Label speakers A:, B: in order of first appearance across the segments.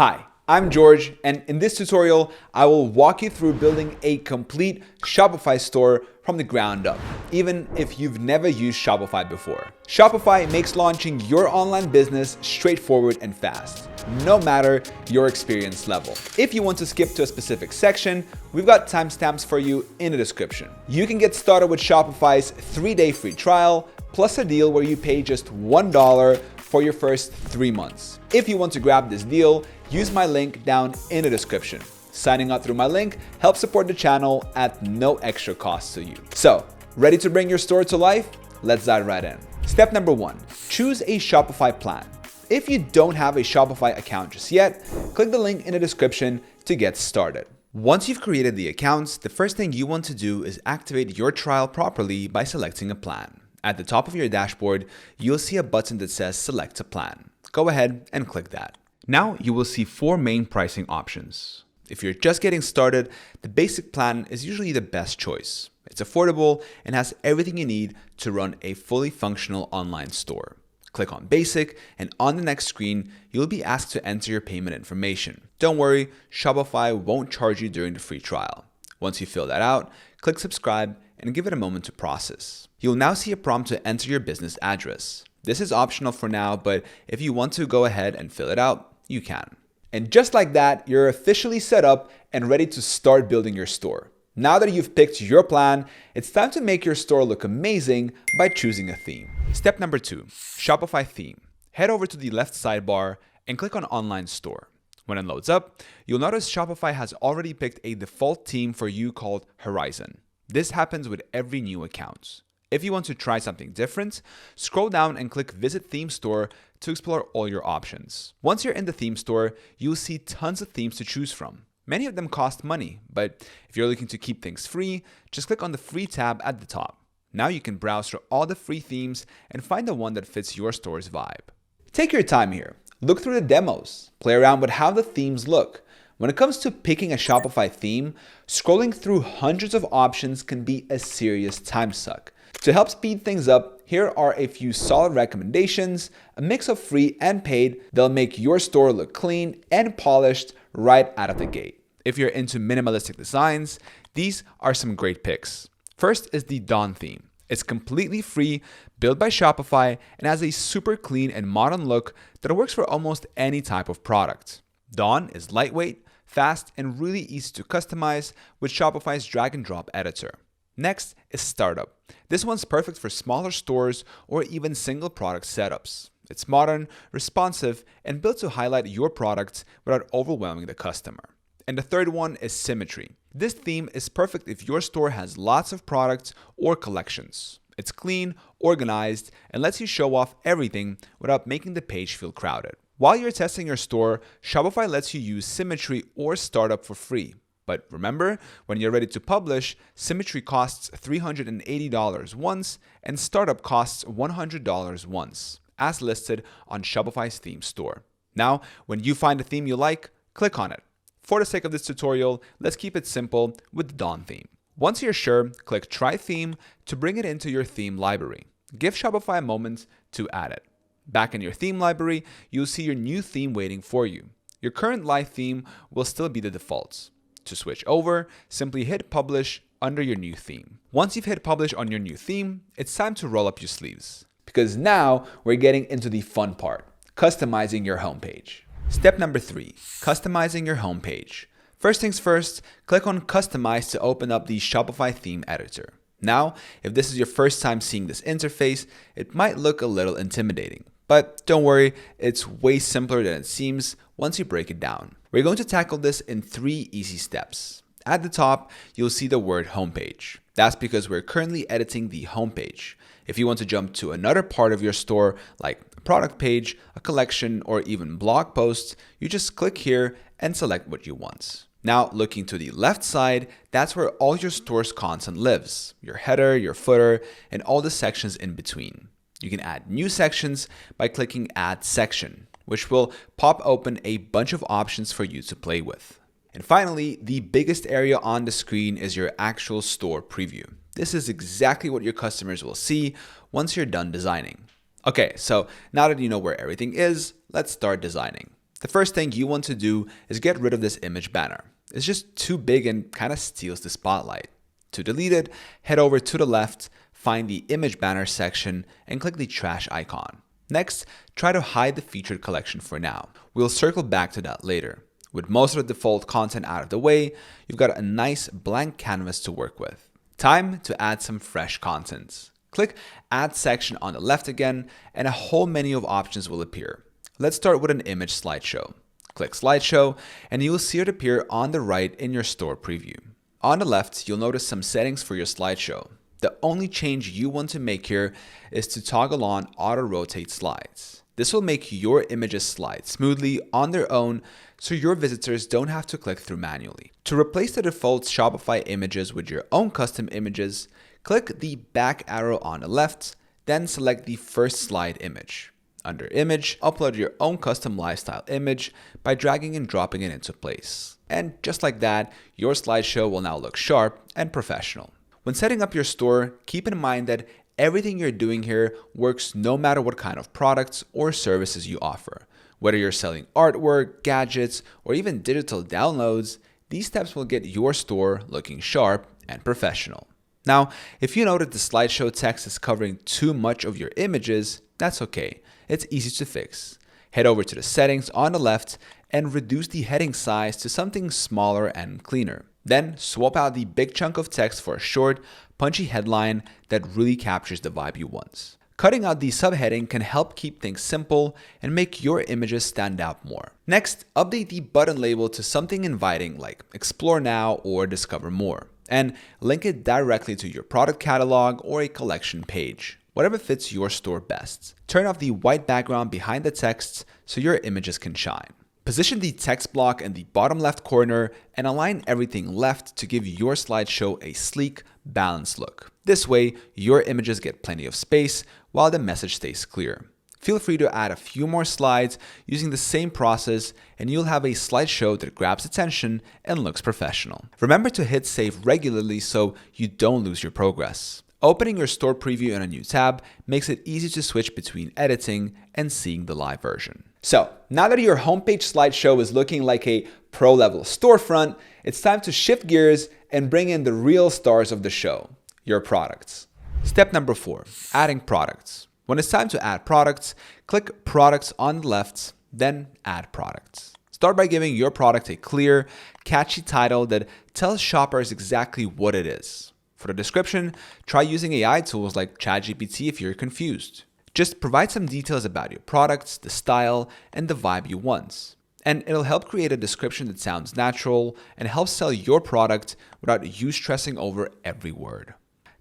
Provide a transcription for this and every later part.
A: Hi, I'm George, and in this tutorial, I will walk you through building a complete Shopify store from the ground up, even if you've never used Shopify before. Shopify makes launching your online business straightforward and fast, no matter your experience level. If you want to skip to a specific section, we've got timestamps for you in the description. You can get started with Shopify's 3-day free trial, plus a deal where you pay just $1 for your first 3 months. If you want to grab this deal, use my link down in the description. Signing up through my link helps support the channel at no extra cost to you. So, ready to bring your store to life? Let's dive right in. Step number 1, choose a Shopify plan. If you don't have a Shopify account just yet, click the link in the description to get started. Once you've created the accounts, the first thing you want to do is activate your trial properly by selecting a plan. At the top of your dashboard, you'll see a button that says Select a Plan. Go ahead and click that. Now you will see 4 main pricing options. If you're just getting started, the basic plan is usually the best choice. It's affordable and has everything you need to run a fully functional online store. Click on Basic, and on the next screen, you'll be asked to enter your payment information. Don't worry, Shopify won't charge you during the free trial. Once you fill that out, click Subscribe and give it a moment to process. You'll now see a prompt to enter your business address. This is optional for now, but if you want to go ahead and fill it out, you can. And just like that, you're officially set up and ready to start building your store. Now that you've picked your plan, it's time to make your store look amazing by choosing a theme. Step number 2, Shopify theme. Head over to the left sidebar and click on Online Store. When it loads up, you'll notice Shopify has already picked a default theme for you called Horizon. This happens with every new account. If you want to try something different, scroll down and click Visit Theme Store to explore all your options. Once you're in the theme store, you'll see tons of themes to choose from. Many of them cost money, but if you're looking to keep things free, just click on the Free tab at the top. Now you can browse through all the free themes and find the one that fits your store's vibe. Take your time here. Look through the demos. Play around with how the themes look. When it comes to picking a Shopify theme, scrolling through hundreds of options can be a serious time suck. To help speed things up, here are a few solid recommendations, a mix of free and paid that'll make your store look clean and polished right out of the gate. If you're into minimalistic designs, these are some great picks. First is the Dawn theme. It's completely free, built by Shopify, and has a super clean and modern look that works for almost any type of product. Dawn is lightweight, fast, and really easy to customize with Shopify's drag and drop editor. Next is Startup. This one's perfect for smaller stores or even single product setups. It's modern, responsive, and built to highlight your products without overwhelming the customer. And the third one is Symmetry. This theme is perfect if your store has lots of products or collections. It's clean, organized, and lets you show off everything without making the page feel crowded. While you're testing your store, Shopify lets you use Symmetry or Startup for free. But remember, when you're ready to publish, Symmetry costs $380 once and Startup costs $100 once, as listed on Shopify's theme store. Now, when you find a theme you like, click on it. For the sake of this tutorial, let's keep it simple with the Dawn theme. Once you're sure, click Try Theme to bring it into your theme library. Give Shopify a moment to add it. Back in your theme library, you'll see your new theme waiting for you. Your current live theme will still be the default. To switch over, simply hit Publish under your new theme. Once you've hit Publish on your new theme, it's time to roll up your sleeves. Because now we're getting into the fun part, customizing your homepage. Step number 3, customizing your homepage. First things first, click on Customize to open up the Shopify theme editor. Now, if this is your first time seeing this interface, it might look a little intimidating. But don't worry, it's way simpler than it seems once you break it down. We're going to tackle this in 3 easy steps. At the top, you'll see the word homepage. That's because we're currently editing the homepage. If you want to jump to another part of your store, like a product page, a collection, or even blog posts, you just click here and select what you want. Now, looking to the left side, that's where all your store's content lives. Your header, your footer, and all the sections in between. You can add new sections by clicking Add Section, which will pop open a bunch of options for you to play with. And finally, the biggest area on the screen is your actual store preview. This is exactly what your customers will see once you're done designing. Okay, so now that you know where everything is, let's start designing. The first thing you want to do is get rid of this image banner. It's just too big and kind of steals the spotlight. To delete it, head over to the left, find the image banner section, and click the trash icon. Next, try to hide the featured collection for now. We'll circle back to that later. With most of the default content out of the way, you've got a nice blank canvas to work with. Time to add some fresh content. Click Add Section on the left again, and a whole menu of options will appear. Let's start with an image slideshow. Click Slideshow, and you will see it appear on the right in your store preview. On the left, you'll notice some settings for your slideshow. The only change you want to make here is to toggle on Auto Rotate Slides. This will make your images slide smoothly on their own so your visitors don't have to click through manually. To replace the default Shopify images with your own custom images, click the back arrow on the left, then select the first slide image. Under Image, upload your own custom lifestyle image by dragging and dropping it into place. And just like that, your slideshow will now look sharp and professional. When setting up your store, keep in mind that everything you're doing here works no matter what kind of products or services you offer. Whether you're selling artwork, gadgets, or even digital downloads, these steps will get your store looking sharp and professional. Now, if you know that the slideshow text is covering too much of your images, that's okay. It's easy to fix. Head over to the settings on the left and reduce the heading size to something smaller and cleaner. Then swap out the big chunk of text for a short, punchy headline that really captures the vibe you want. Cutting out the subheading can help keep things simple and make your images stand out more. Next, update the button label to something inviting like Explore Now or Discover More, and link it directly to your product catalog or a collection page, whatever fits your store best. Turn off the white background behind the text so your images can shine. Position the text block in the bottom left corner and align everything left to give your slideshow a sleek, balanced look. This way, your images get plenty of space while the message stays clear. Feel free to add a few more slides using the same process, and you'll have a slideshow that grabs attention and looks professional. Remember to hit save regularly so you don't lose your progress. Opening your store preview in a new tab makes it easy to switch between editing and seeing the live version. So, now that your homepage slideshow is looking like a pro-level storefront, it's time to shift gears and bring in the real stars of the show, your products. Step number 4, adding products. When it's time to add products, click Products on the left, then Add Products. Start by giving your product a clear, catchy title that tells shoppers exactly what it is. For the description, try using AI tools like ChatGPT if you're confused. Just provide some details about your products, the style, and the vibe you want. And it'll help create a description that sounds natural and helps sell your product without you stressing over every word.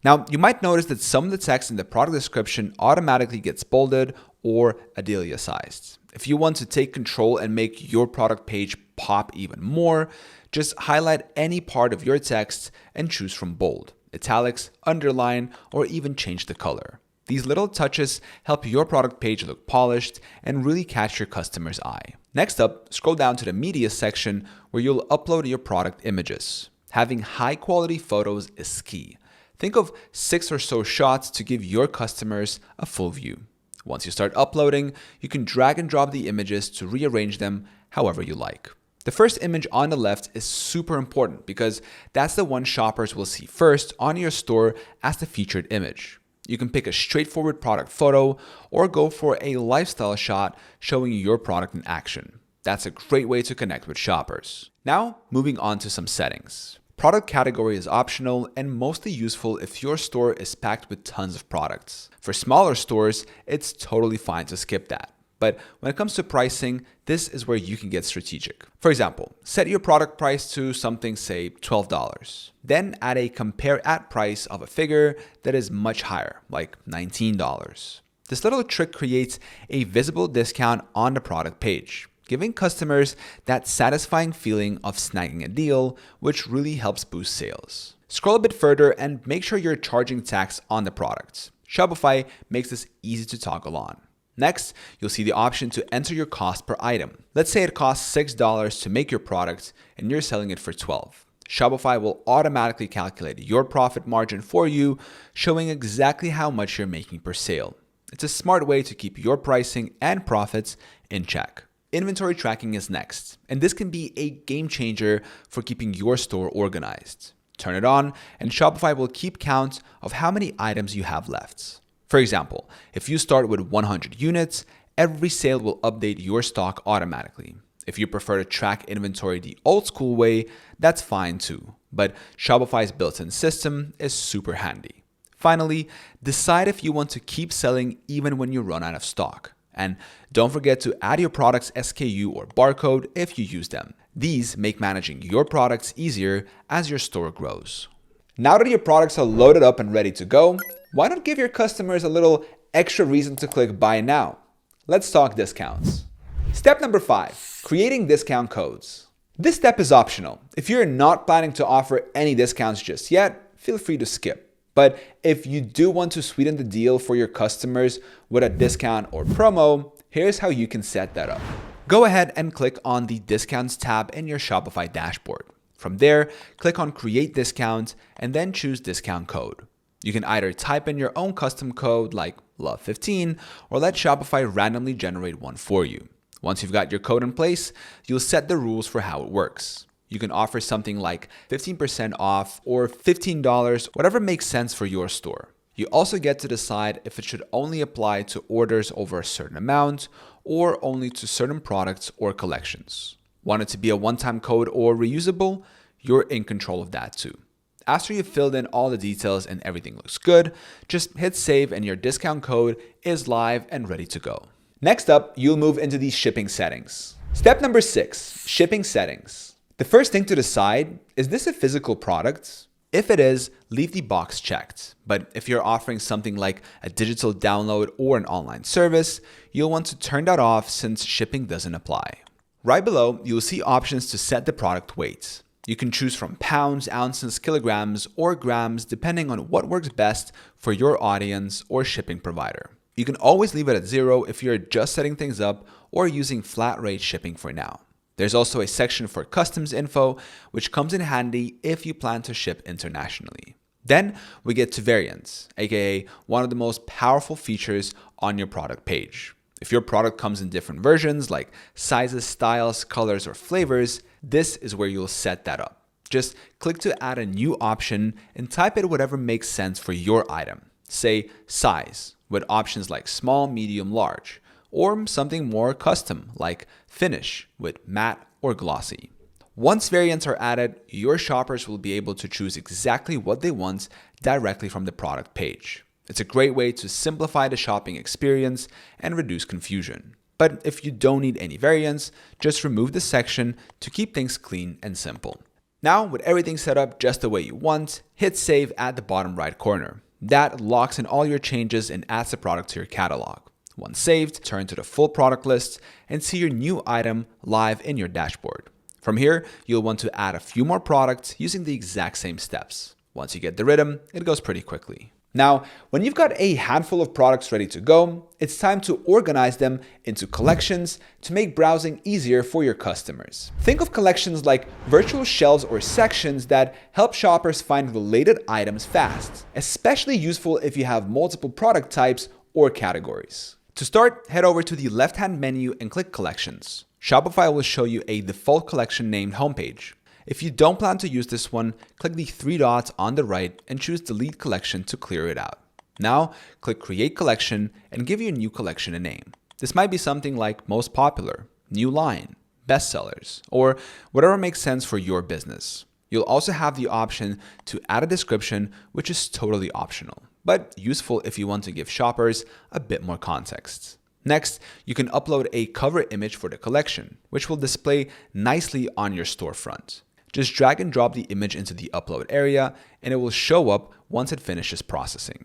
A: Now, you might notice that some of the text in the product description automatically gets bolded or italicized. If you want to take control and make your product page pop even more, just highlight any part of your text and choose from bold, italics, underline, or even change the color. These little touches help your product page look polished and really catch your customer's eye. Next up, scroll down to the media section where you'll upload your product images. Having high quality photos is key. Think of 6 or so shots to give your customers a full view. Once you start uploading, you can drag and drop the images to rearrange them however you like. The first image on the left is super important because that's the one shoppers will see first on your store as the featured image. You can pick a straightforward product photo or go for a lifestyle shot showing your product in action. That's a great way to connect with shoppers. Now, moving on to some settings. Product category is optional and mostly useful if your store is packed with tons of products. For smaller stores, it's totally fine to skip that. But when it comes to pricing, this is where you can get strategic. For example, set your product price to something, say $12. Then add a compare at price of a figure that is much higher, like $19. This little trick creates a visible discount on the product page, giving customers that satisfying feeling of snagging a deal, which really helps boost sales. Scroll a bit further and make sure you're charging tax on the product. Shopify makes this easy to toggle on. Next, you'll see the option to enter your cost per item. Let's say it costs $6 to make your product and you're selling it for $12. Shopify will automatically calculate your profit margin for you, showing exactly how much you're making per sale. It's a smart way to keep your pricing and profits in check. Inventory tracking is next, and this can be a game changer for keeping your store organized. Turn it on, and Shopify will keep count of how many items you have left. For example, if you start with 100 units, every sale will update your stock automatically. If you prefer to track inventory the old school way, that's fine too, but Shopify's built-in system is super handy. Finally, decide if you want to keep selling even when you run out of stock. And don't forget to add your product's SKU or barcode if you use them. These make managing your products easier as your store grows. Now that your products are loaded up and ready to go, why not give your customers a little extra reason to click buy now? Let's talk discounts. Step number 5, creating discount codes. This step is optional. If you're not planning to offer any discounts just yet, feel free to skip. But if you do want to sweeten the deal for your customers with a discount or promo, here's how you can set that up. Go ahead and click on the Discounts tab in your Shopify dashboard. From there, click on Create Discount and then choose Discount Code. You can either type in your own custom code like LOVE15 or let Shopify randomly generate one for you. Once you've got your code in place, you'll set the rules for how it works. You can offer something like 15% off or $15, whatever makes sense for your store. You also get to decide if it should only apply to orders over a certain amount or only to certain products or collections. Want it to be a one-time code or reusable? You're in control of that too. After you've filled in all the details and everything looks good, just hit save and your discount code is live and ready to go. Next up, you'll move into the shipping settings. Step number 6, shipping settings. The first thing to decide, is this a physical product? If it is, leave the box checked. But if you're offering something like a digital download or an online service, you'll want to turn that off since shipping doesn't apply. Right below, you'll see options to set the product weight. You can choose from pounds, ounces, kilograms, or grams depending on what works best for your audience or shipping provider. You can always leave it at 0 if you're just setting things up or using flat rate shipping for now. There's also a section for customs info, which comes in handy if you plan to ship internationally. Then we get to variants, aka one of the most powerful features on your product page. If your product comes in different versions like sizes, styles, colors, or flavors, this is where you'll set that up. Just click to add a new option and type in whatever makes sense for your item. Say size, with options like small, medium, large, or something more custom like finish with matte or glossy. Once variants are added, your shoppers will be able to choose exactly what they want directly from the product page. It's a great way to simplify the shopping experience and reduce confusion. But if you don't need any variants, just remove the section to keep things clean and simple. Now, with everything set up just the way you want, hit save at the bottom right corner. That locks in all your changes and adds the product to your catalog. Once saved, turn to the full product list and see your new item live in your dashboard. From here, you'll want to add a few more products using the exact same steps. Once you get the rhythm, it goes pretty quickly. Now, when you've got a handful of products ready to go, it's time to organize them into collections to make browsing easier for your customers. Think of collections like virtual shelves or sections that help shoppers find related items fast, especially useful if you have multiple product types or categories. To start, head over to the left-hand menu and click Collections. Shopify will show you a default collection named Homepage. If you don't plan to use this one, click the 3 dots on the right and choose Delete Collection to clear it out. Now, click Create Collection and give your new collection a name. This might be something like Most Popular, New Line, Bestsellers, or whatever makes sense for your business. You'll also have the option to add a description, which is totally optional, but useful if you want to give shoppers a bit more context. Next, you can upload a cover image for the collection, which will display nicely on your storefront. Just drag and drop the image into the upload area, and it will show up once it finishes processing.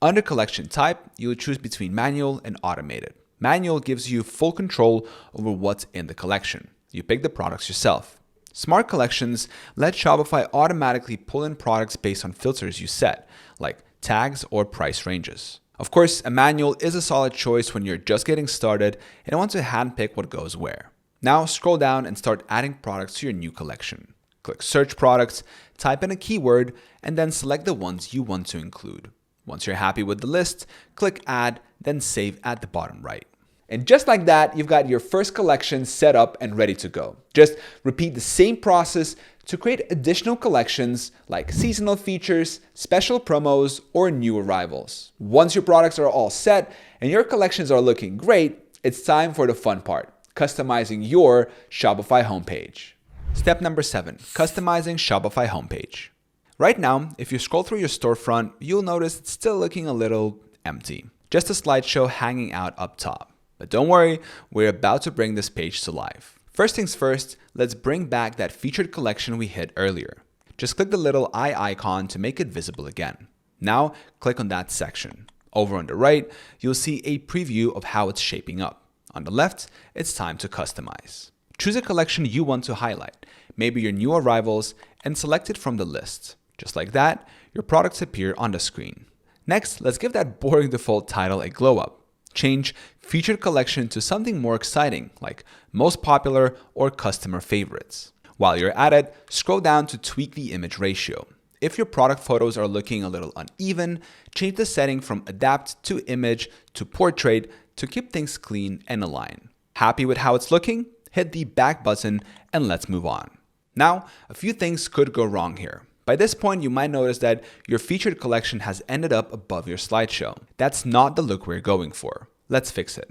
A: Under collection type, you'll choose between manual and automated. Manual gives you full control over what's in the collection. You pick the products yourself. Smart collections let Shopify automatically pull in products based on filters you set, like tags or price ranges. Of course, a manual is a solid choice when you're just getting started and want to handpick what goes where. Now scroll down and start adding products to your new collection. Click Search Products, type in a keyword, and then select the ones you want to include. Once you're happy with the list, click Add, then Save at the bottom right. And just like that, you've got your first collection set up and ready to go. Just repeat the same process to create additional collections like seasonal features, special promos, or new arrivals. Once your products are all set and your collections are looking great, it's time for the fun part, customizing your Shopify homepage. Step number 7, customizing Shopify homepage. Right now, if you scroll through your storefront, you'll notice it's still looking a little empty. Just a slideshow hanging out up top. But don't worry, we're about to bring this page to life. First things first, let's bring back that featured collection we hit earlier. Just click the little eye icon to make it visible again. Now, click on that section. Over on the right, you'll see a preview of how it's shaping up. On the left, it's time to customize. Choose a collection you want to highlight, maybe your new arrivals, and select it from the list. Just like that, your products appear on the screen. Next, let's give that boring default title a glow up. Change featured collection to something more exciting, like most popular or customer favorites. While you're at it, scroll down to tweak the image ratio. If your product photos are looking a little uneven, change the setting from adapt to image to portrait to keep things clean and aligned. Happy with how it's looking? Hit the back button and let's move on. Now, a few things could go wrong here. By this point, you might notice that your featured collection has ended up above your slideshow. That's not the look we're going for. Let's fix it.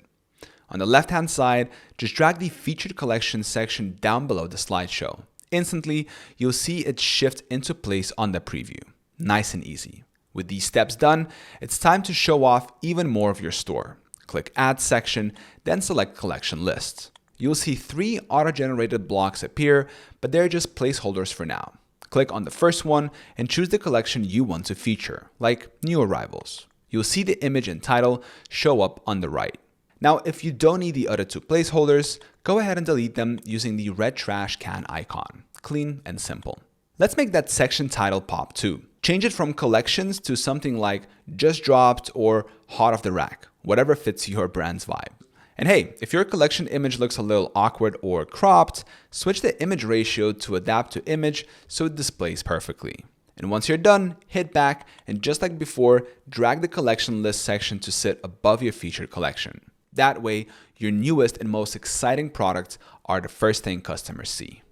A: On the left-hand side, just drag the featured collection section down below the slideshow. Instantly, you'll see it shift into place on the preview. Nice and easy. With these steps done, it's time to show off even more of your store. Click Add section, then select Collection List. You'll see 3 auto-generated blocks appear, but they're just placeholders for now. Click on the first one and choose the collection you want to feature, like new arrivals. You'll see the image and title show up on the right. Now, if you don't need the other 2 placeholders, go ahead and delete them using the red trash can icon. Clean and simple. Let's make that section title pop too. Change it from collections to something like just dropped or hot off the rack, whatever fits your brand's vibe. And hey, if your collection image looks a little awkward or cropped, switch the image ratio to adapt to image so it displays perfectly. And once you're done, hit back and just like before, drag the collection list section to sit above your featured collection. That way, your newest and most exciting products are the first thing customers see.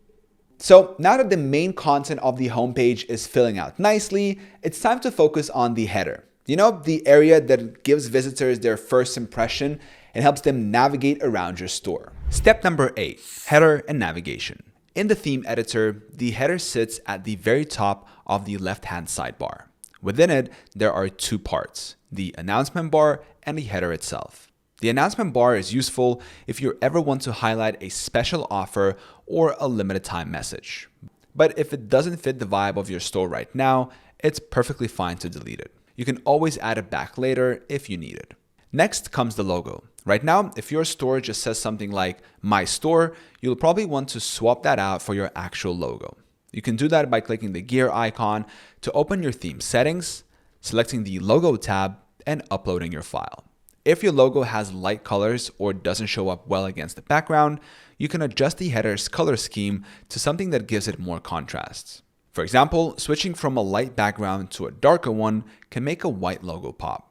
A: So now that the main content of the homepage is filling out nicely, it's time to focus on the header. You know, the area that gives visitors their first impression and helps them navigate around your store. Step number 8, header and navigation. In the theme editor, the header sits at the very top of the left-hand sidebar. Within it, there are 2 parts, the announcement bar and the header itself. The announcement bar is useful if you ever want to highlight a special offer or a limited time message. But if it doesn't fit the vibe of your store right now, it's perfectly fine to delete it. You can always add it back later if you need it. Next comes the logo. Right now, if your store just says something like My Store, you'll probably want to swap that out for your actual logo. You can do that by clicking the gear icon to open your theme settings, selecting the Logo tab, and uploading your file. If your logo has light colors or doesn't show up well against the background, you can adjust the header's color scheme to something that gives it more contrast. For example, switching from a light background to a darker one can make a white logo pop.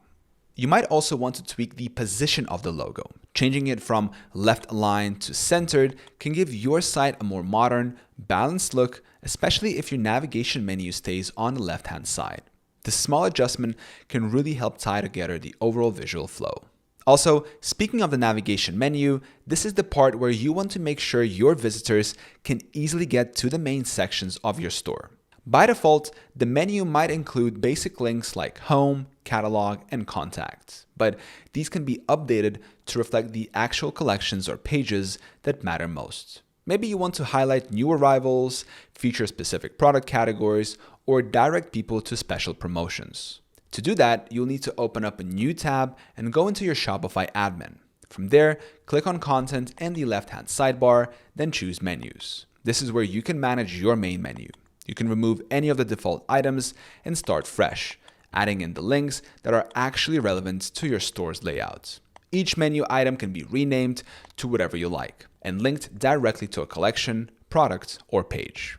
A: You might also want to tweak the position of the logo. Changing it from left aligned to centered can give your site a more modern, balanced look, especially if your navigation menu stays on the left-hand side. This small adjustment can really help tie together the overall visual flow. Also, speaking of the navigation menu, this is the part where you want to make sure your visitors can easily get to the main sections of your store. By default, the menu might include basic links like home, catalog, and contacts, but these can be updated to reflect the actual collections or pages that matter most. Maybe you want to highlight new arrivals, feature specific product categories, or direct people to special promotions. To do that, you'll need to open up a new tab and go into your Shopify admin. From there, click on Content in the left-hand sidebar, then choose Menus. This is where you can manage your main menu. You can remove any of the default items and start fresh, adding in the links that are actually relevant to your store's layout. Each menu item can be renamed to whatever you like and linked directly to a collection, product, or page.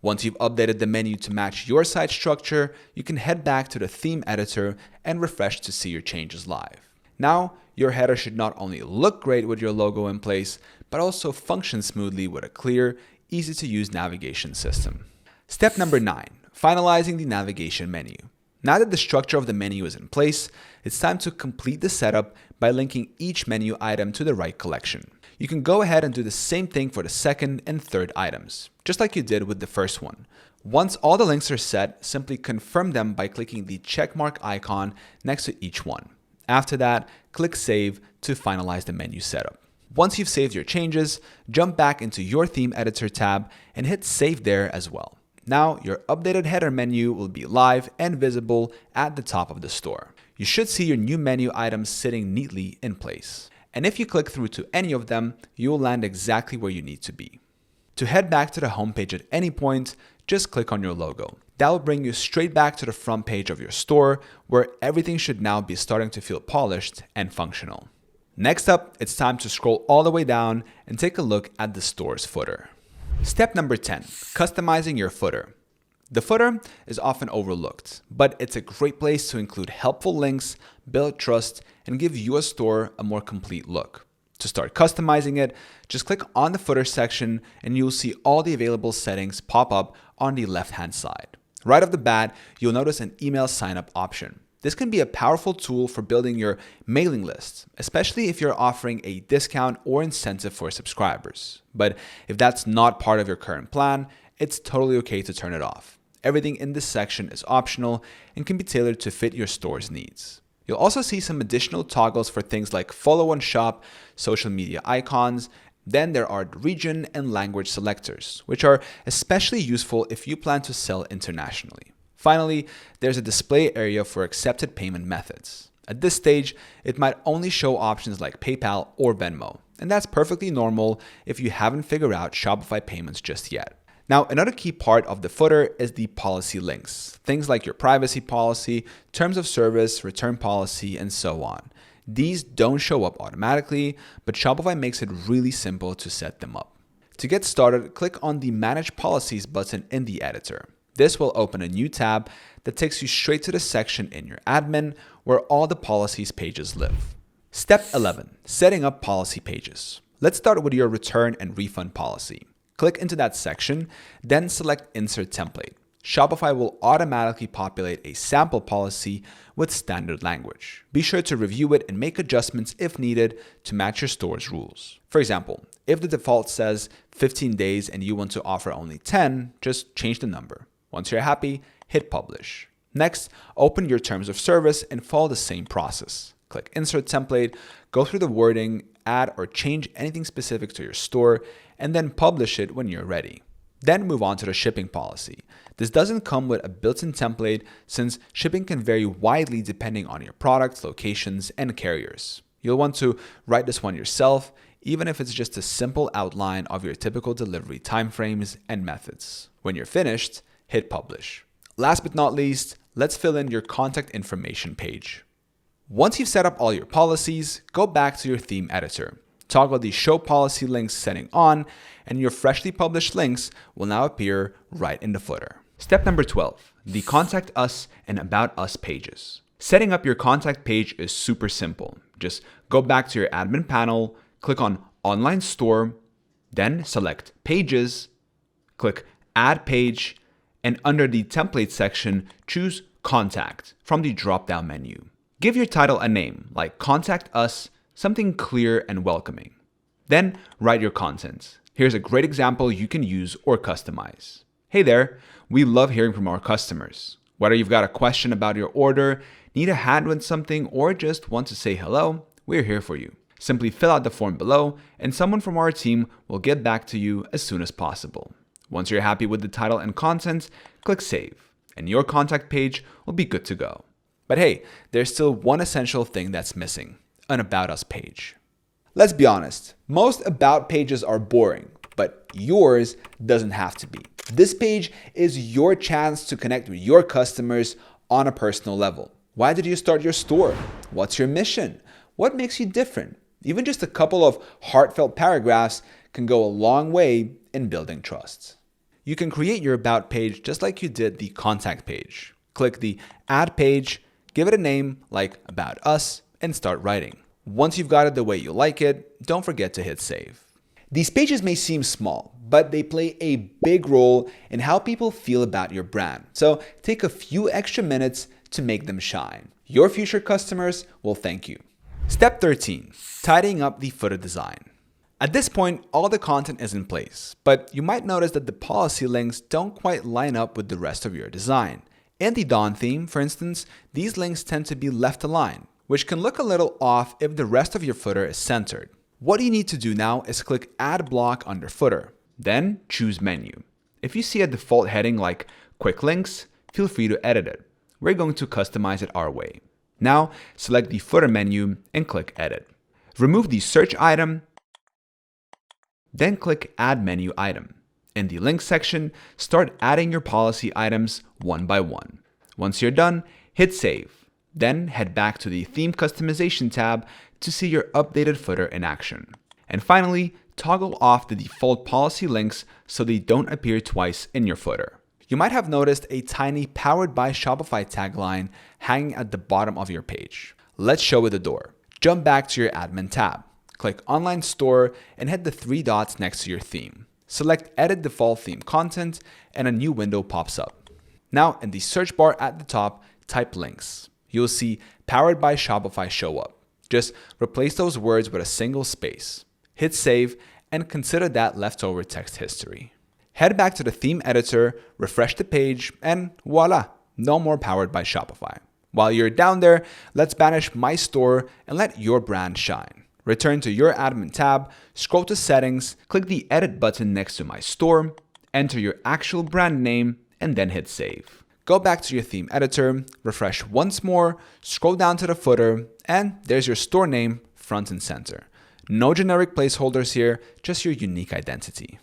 A: Once you've updated the menu to match your site structure, you can head back to the theme editor and refresh to see your changes live. Now, your header should not only look great with your logo in place, but also function smoothly with a clear, easy to use navigation system. Step number 9, finalizing the navigation menu. Now that the structure of the menu is in place, it's time to complete the setup by linking each menu item to the right collection. You can go ahead and do the same thing for the second and third items, just like you did with the first one. Once all the links are set, simply confirm them by clicking the checkmark icon next to each one. After that, click Save to finalize the menu setup. Once you've saved your changes, jump back into your theme editor tab and hit Save there as well. Now, your updated header menu will be live and visible at the top of the store. You should see your new menu items sitting neatly in place. And if you click through to any of them, you will land exactly where you need to be. To head back to the homepage at any point, just click on your logo. That will bring you straight back to the front page of your store, where everything should now be starting to feel polished and functional. Next up, it's time to scroll all the way down and take a look at the store's footer. Step number 10, customizing your footer. The footer is often overlooked, but it's a great place to include helpful links, build trust, and give your store a more complete look. To start customizing it, just click on the footer section and you'll see all the available settings pop up on the left-hand side. Right off the bat, you'll notice an email sign-up option. This can be a powerful tool for building your mailing list, especially if you're offering a discount or incentive for subscribers. But if that's not part of your current plan, it's totally okay to turn it off. Everything in this section is optional and can be tailored to fit your store's needs. You'll also see some additional toggles for things like follow on shop, social media icons. Then there are region and language selectors, which are especially useful if you plan to sell internationally. Finally, there's a display area for accepted payment methods. At this stage, it might only show options like PayPal or Venmo, and that's perfectly normal if you haven't figured out Shopify payments just yet. Now, another key part of the footer is the policy links, things like your privacy policy, terms of service, return policy, and so on. These don't show up automatically, but Shopify makes it really simple to set them up. To get started, click on the Manage Policies button in the editor. This will open a new tab that takes you straight to the section in your admin where all the policies pages live. Step 11, setting up policy pages. Let's start with your return and refund policy. Click into that section, then select Insert Template. Shopify will automatically populate a sample policy with standard language. Be sure to review it and make adjustments if needed to match your store's rules. For example, if the default says 15 days and you want to offer only 10, just change the number. Once you're happy, hit Publish. Next, open your terms of service and follow the same process. Click Insert Template, go through the wording, add or change anything specific to your store, and then publish it when you're ready. Then move on to the shipping policy. This doesn't come with a built-in template since shipping can vary widely depending on your products, locations, and carriers. You'll want to write this one yourself, even if it's just a simple outline of your typical delivery timeframes and methods. When you're finished, hit Publish. Last but not least, let's fill in your contact information page. Once you've set up all your policies, go back to your theme editor. Toggle the Show Policy Links setting on, and your freshly published links will now appear right in the footer. Step number 12, the Contact Us and About Us pages. Setting up your contact page is super simple. Just go back to your admin panel, click on Online Store, then select Pages, click Add Page, and under the Template section, choose Contact from the drop-down menu. Give your title a name, like Contact Us, something clear and welcoming. Then write your content. Here's a great example you can use or customize. Hey there, we love hearing from our customers. Whether you've got a question about your order, need a hand with something, or just want to say hello, we're here for you. Simply fill out the form below, and someone from our team will get back to you as soon as possible. Once you're happy with the title and content, click Save, and your contact page will be good to go. But hey, there's still one essential thing that's missing: an About Us page. Let's be honest, most About pages are boring, but yours doesn't have to be. This page is your chance to connect with your customers on a personal level. Why did you start your store? What's your mission? What makes you different? Even just a couple of heartfelt paragraphs can go a long way in building trust. You can create your About page just like you did the contact page. Click the Add page, give it a name like About Us, and start writing. Once you've got it the way you like it, don't forget to hit save. These pages may seem small, but they play a big role in how people feel about your brand. So take a few extra minutes to make them shine. Your future customers will thank you. Step 13, tidying up the footer design. At this point, all the content is in place, but you might notice that the policy links don't quite line up with the rest of your design. In the Dawn theme, for instance, these links tend to be left aligned, which can look a little off if the rest of your footer is centered. What you need to do now is click Add Block under Footer, then choose Menu. If you see a default heading like Quick Links, feel free to edit it. We're going to customize it our way. Now, select the footer menu and click Edit. Remove the search item, then click Add Menu Item. In the Links section, start adding your policy items one by one. Once you're done, hit Save. Then head back to the Theme Customization tab to see your updated footer in action. And finally, toggle off the default policy links so they don't appear twice in your footer. You might have noticed a tiny Powered by Shopify tagline hanging at the bottom of your page. Let's show it the door. Jump back to your admin tab. Click Online Store and hit the three dots next to your theme. Select Edit Default Theme Content and a new window pops up. Now in the search bar at the top, type links. You'll see Powered by Shopify show up. Just replace those words with a single space. Hit Save and consider that leftover text history. Head back to the theme editor, refresh the page, and voila, no more Powered by Shopify. While you're down there, let's banish My Store and let your brand shine. Return to your admin tab, scroll to Settings, click the Edit button next to My Store, enter your actual brand name, and then hit Save. Go back to your theme editor, refresh once more, scroll down to the footer, and there's your store name front and center. No generic placeholders here, just your unique identity.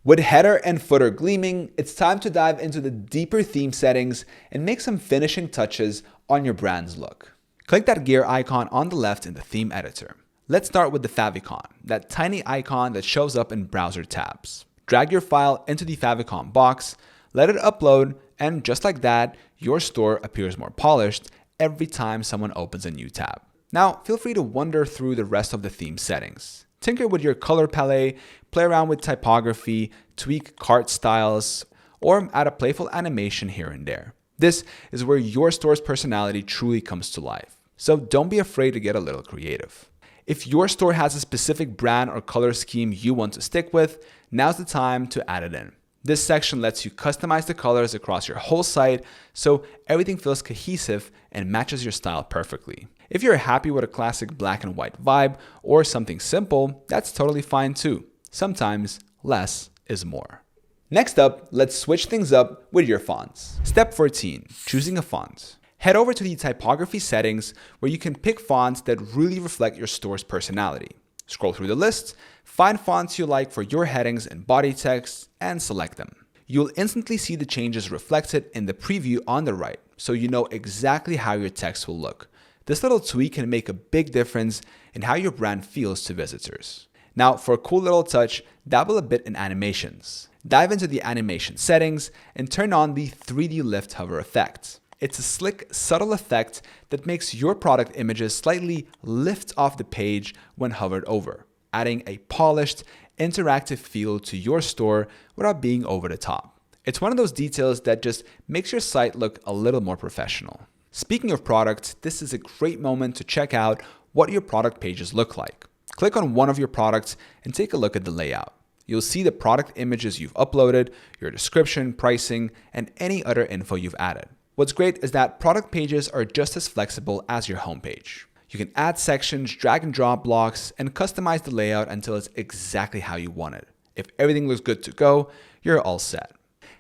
A: With header and footer gleaming, it's time to dive into the deeper theme settings and make some finishing touches on your brand's look. Click that gear icon on the left in the theme editor. Let's start with the favicon, that tiny icon that shows up in browser tabs. Drag your file into the favicon box, let it upload, and just like that, your store appears more polished every time someone opens a new tab. Now, feel free to wander through the rest of the theme settings. Tinker with your color palette, play around with typography, tweak cart styles, or add a playful animation here and there. This is where your store's personality truly comes to life. So don't be afraid to get a little creative. If your store has a specific brand or color scheme you want to stick with, now's the time to add it in. This section lets you customize the colors across your whole site so everything feels cohesive and matches your style perfectly. If you're happy with a classic black and white vibe or something simple, that's totally fine too. Sometimes less is more. Next up, let's switch things up with your fonts. Step 14, choosing a font. Head over to the typography settings where you can pick fonts that really reflect your store's personality. Scroll through the list, find fonts you like for your headings and body text, and select them. You'll instantly see the changes reflected in the preview on the right, so you know exactly how your text will look. This little tweak can make a big difference in how your brand feels to visitors. Now, for a cool little touch, dabble a bit in animations. Dive into the animation settings and turn on the 3D lift hover effect. It's a slick, subtle effect that makes your product images slightly lift off the page when hovered over, adding a polished, interactive feel to your store without being over the top. It's one of those details that just makes your site look a little more professional. Speaking of products, this is a great moment to check out what your product pages look like. Click on one of your products and take a look at the layout. You'll see the product images you've uploaded, your description, pricing, and any other info you've added. What's great is that product pages are just as flexible as your homepage. You can add sections, drag and drop blocks, and customize the layout until it's exactly how you want it. If everything looks good to go, you're all set.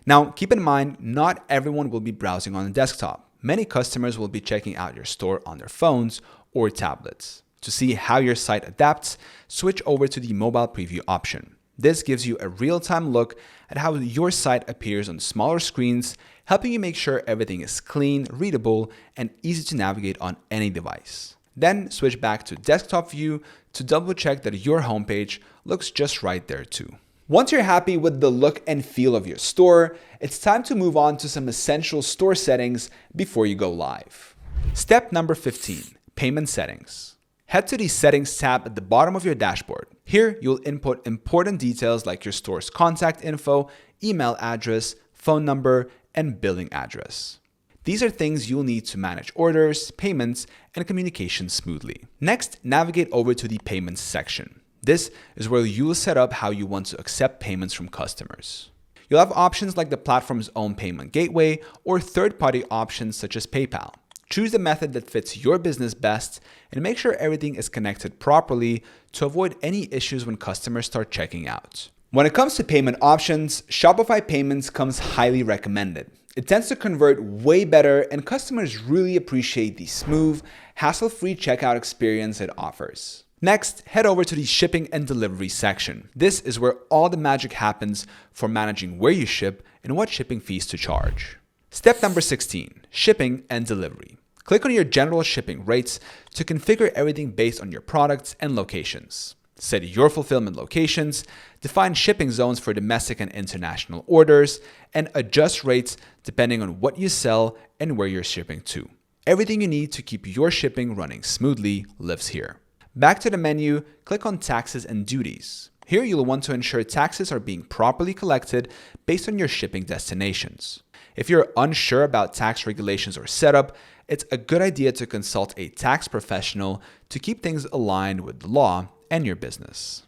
A: Now, keep in mind, not everyone will be browsing on a desktop. Many customers will be checking out your store on their phones or tablets. To see how your site adapts, switch over to the mobile preview option. This gives you a real-time look at how your site appears on smaller screens, helping you make sure everything is clean, readable, and easy to navigate on any device. Then switch back to desktop view to double check that your homepage looks just right there too. Once you're happy with the look and feel of your store, it's time to move on to some essential store settings before you go live. Step number 15, Payment Settings. Head to the Settings tab at the bottom of your dashboard. Here, you'll input important details like your store's contact info, email address, phone number, and billing address. These are things you'll need to manage orders, payments, and communication smoothly. Next, navigate over to the Payments section. This is where you'll set up how you want to accept payments from customers. You'll have options like the platform's own payment gateway or third-party options such as PayPal. Choose the method that fits your business best and make sure everything is connected properly to avoid any issues when customers start checking out. When it comes to payment options, Shopify Payments comes highly recommended. It tends to convert way better and customers really appreciate the smooth, hassle-free checkout experience it offers. Next, head over to the Shipping and Delivery section. This is where all the magic happens for managing where you ship and what shipping fees to charge. Step number 16, Shipping and Delivery. Click on your general shipping rates to configure everything based on your products and locations. Set your fulfillment locations, define shipping zones for domestic and international orders, and adjust rates depending on what you sell and where you're shipping to. Everything you need to keep your shipping running smoothly lives here. Back to the menu, click on Taxes and Duties. Here you'll want to ensure taxes are being properly collected based on your shipping destinations. If you're unsure about tax regulations or setup, it's a good idea to consult a tax professional to keep things aligned with the law and your business.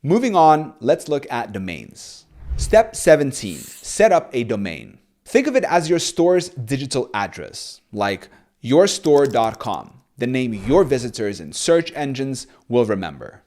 A: Moving on, let's look at domains. Step 17, set up a domain. Think of it as your store's digital address, like yourstore.com. The name your visitors and search engines will remember.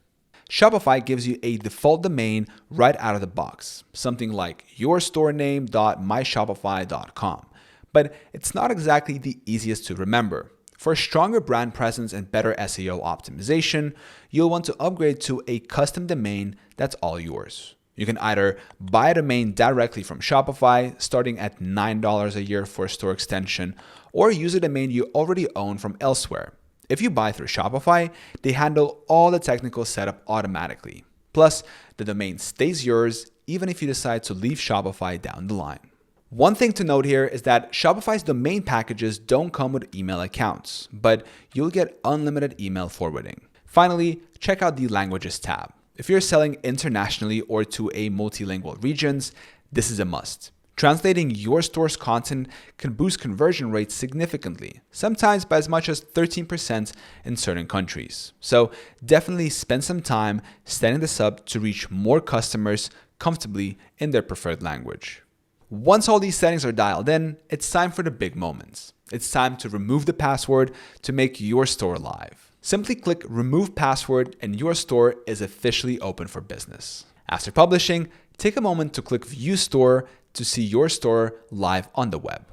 A: Shopify gives you a default domain right out of the box, something like yourstorename.myshopify.com. But it's not exactly the easiest to remember. For a stronger brand presence and better SEO optimization, you'll want to upgrade to a custom domain that's all yours. You can either buy a domain directly from Shopify, starting at $9 a year for a store extension, or use a domain you already own from elsewhere. If you buy through Shopify, they handle all the technical setup automatically. Plus, the domain stays yours even if you decide to leave Shopify down the line. One thing to note here is that Shopify's domain packages don't come with email accounts, but you'll get unlimited email forwarding. Finally, check out the Languages tab. If you're selling internationally or to a multilingual regions, this is a must. Translating your store's content can boost conversion rates significantly, sometimes by as much as 13% in certain countries. So definitely spend some time setting this up to reach more customers comfortably in their preferred language. Once all these settings are dialed in, it's time for the big moments. It's time to remove the password to make your store live. Simply click Remove Password and your store is officially open for business. After publishing, take a moment to click View Store to see your store live on the web.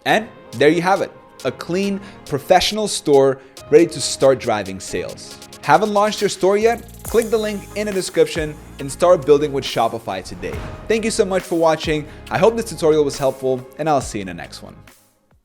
A: And there you have it, a clean, professional store ready to start driving sales. Haven't launched your store yet? Click the link in the description and start building with Shopify today. Thank you so much for watching. I hope this tutorial was helpful and I'll see you in the next one.